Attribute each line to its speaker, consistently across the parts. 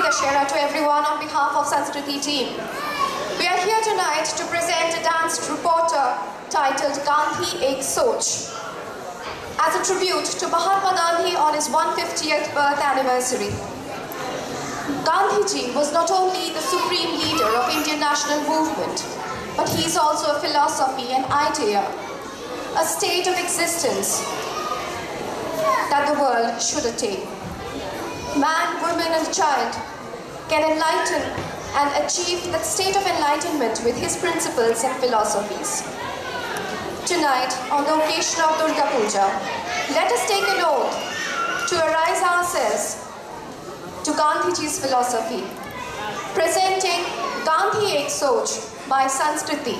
Speaker 1: Dashera to everyone on behalf of Sanskriti team. We are here tonight to present a dance reporter titled Gandhi Ek Soch as a tribute to Mahatma Gandhi on his 150th birth anniversary. Gandhiji was not only the supreme leader of Indian national movement, but he is also a philosophy, an idea, a state of existence that the world should attain. Man, woman and child can enlighten and achieve that state of enlightenment with his principles and philosophies. Tonight, on the occasion of Durgapuja, let us take an oath to arise ourselves to Gandhiji's philosophy, presenting Gandhi Ek Soch by Sanskriti.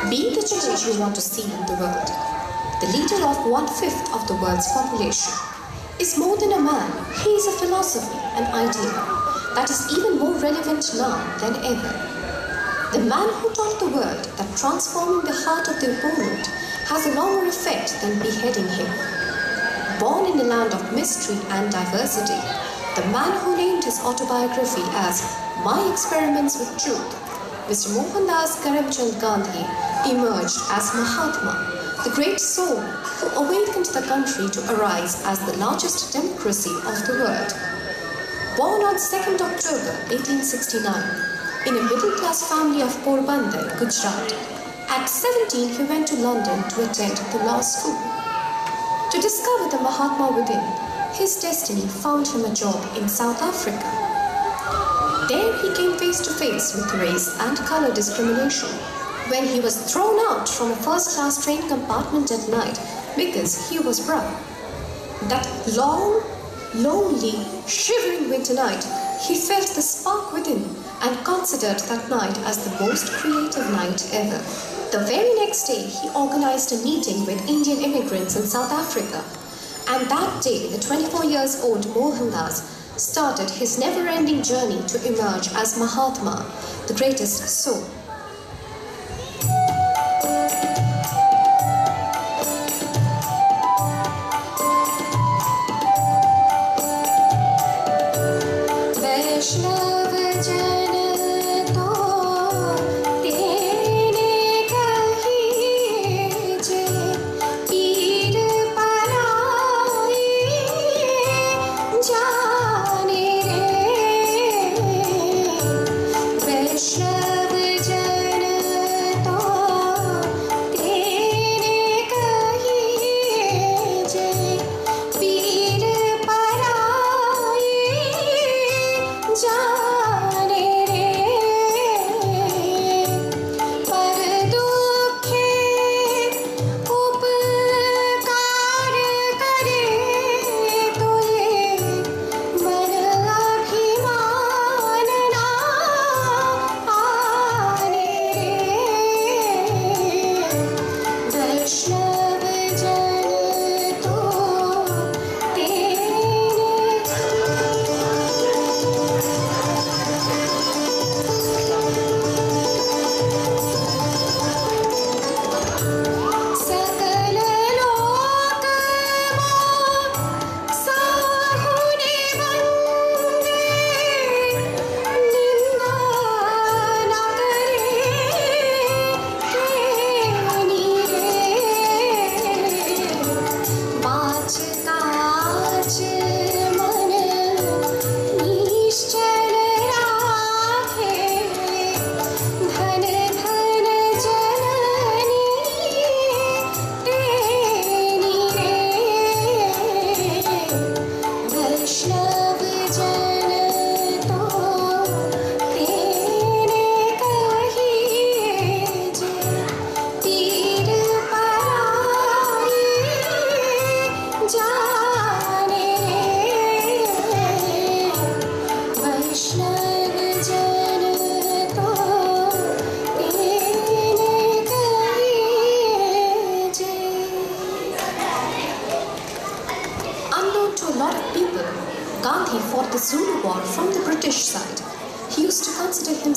Speaker 2: Be the change you want to see in the world. The leader of 1/5 of the world's population is more than a man. He is a philosophy, an idea that is even more relevant now than ever. The man who taught the world that transforming the heart of the opponent has a longer effect than beheading him. Born in a land of mystery and diversity, the man who named his autobiography as My Experiments with Truth, Mr. Mohandas Karamchand Gandhi emerged as Mahatma, the great soul who awakened the country to arise as the largest democracy of the world. Born on 2nd October 1869 in a middle-class family of Porbandar, Gujarat, at 17 he went to London to attend the law school. To discover the Mahatma within, his destiny found him a job in South Africa. There he came face to face with race and color discrimination when he was thrown out from a first-class train compartment at night because he was brown. That long, lonely, shivering winter night, he felt the spark within and considered that night as the most creative night ever. The very next day, he organized a meeting with Indian immigrants in South Africa, and that day, the 24 years old Mohandas started his never-ending journey to emerge as Mahatma, the greatest soul.
Speaker 3: Vishnu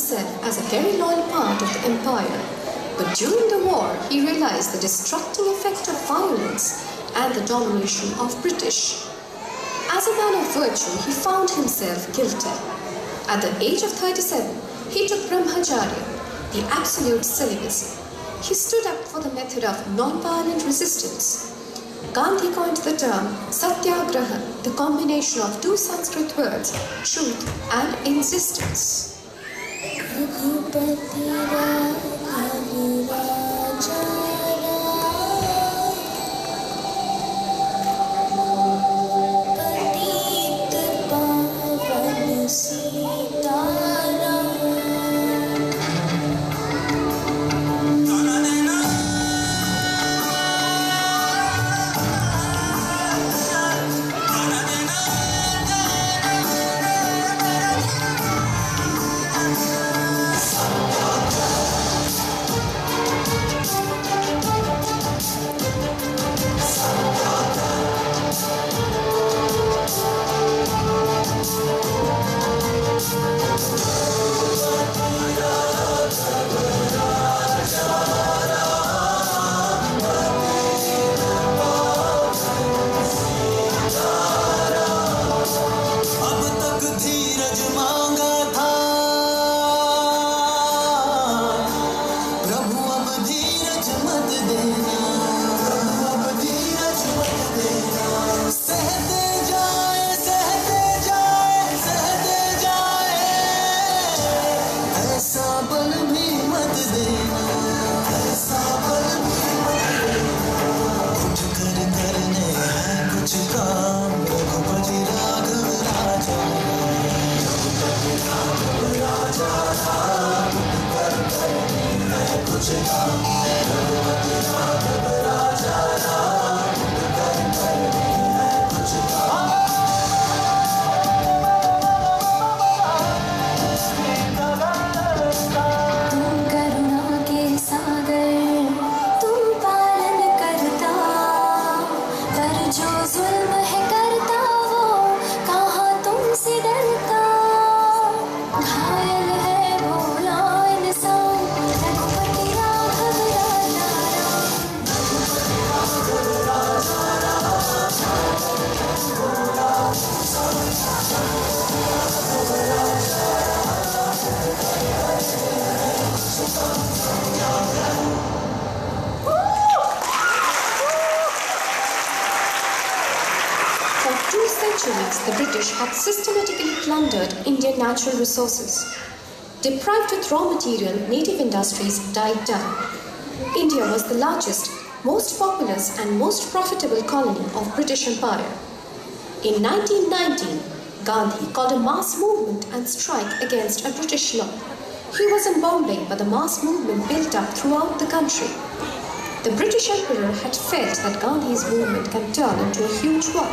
Speaker 2: himself as a very loyal part of the empire. But during the war, he realized the destructive effect of violence and the domination of British. As a man of virtue, he found himself guilty. At the age of 37, he took Brahmacharya, the absolute celibacy. He stood up for the method of non-violent resistance. Gandhi coined the term Satyagraha, the combination of two Sanskrit words, truth and insistence. The British had systematically plundered Indian natural resources. Deprived with raw material, native industries died down. India was the largest, most populous and most profitable colony of British Empire. In 1919, Gandhi called a mass movement and strike against a British law. He was in Bombay, but the mass movement built up throughout the country. The British Emperor had felt that Gandhi's movement can turn into a huge war.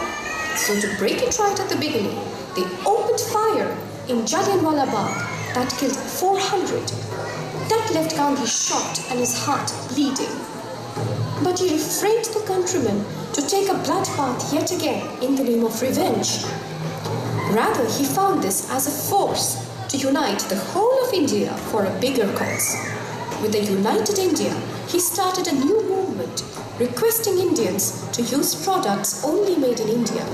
Speaker 2: So to break it right at the beginning, they opened fire in Jallianwala Bagh that killed 400. That left Gandhi shocked and his heart bleeding. But he refrained the countrymen to take a bloodbath yet again in the name of revenge. Rather, he found this as a force to unite the whole of India for a bigger cause. With a united India, he started a new movement requesting Indians to use products only made in India.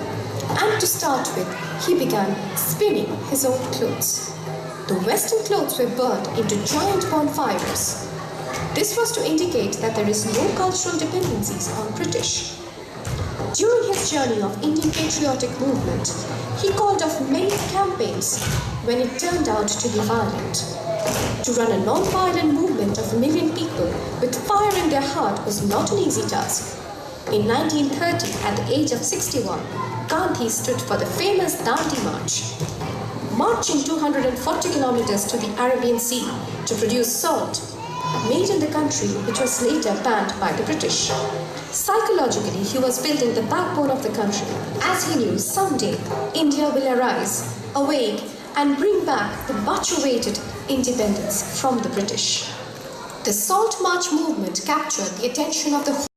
Speaker 2: And to start with, he began spinning his own clothes. The Western clothes were burned into giant bonfires. This was to indicate that there is no cultural dependencies on British. During his journey of Indian patriotic movement, he called off many campaigns when it turned out to be violent. To run a non-violent movement of 1 million people with fire in their heart was not an easy task. In 1930, at the age of 61, Gandhi stood for the famous Dandi March, marching 240 kilometers to the Arabian Sea to produce salt made in the country, which was later banned by the British. Psychologically, he was building the backbone of the country, as he knew someday India will arise, awake, and bring back the much-awaited independence from the British. The Salt March movement captured the attention of the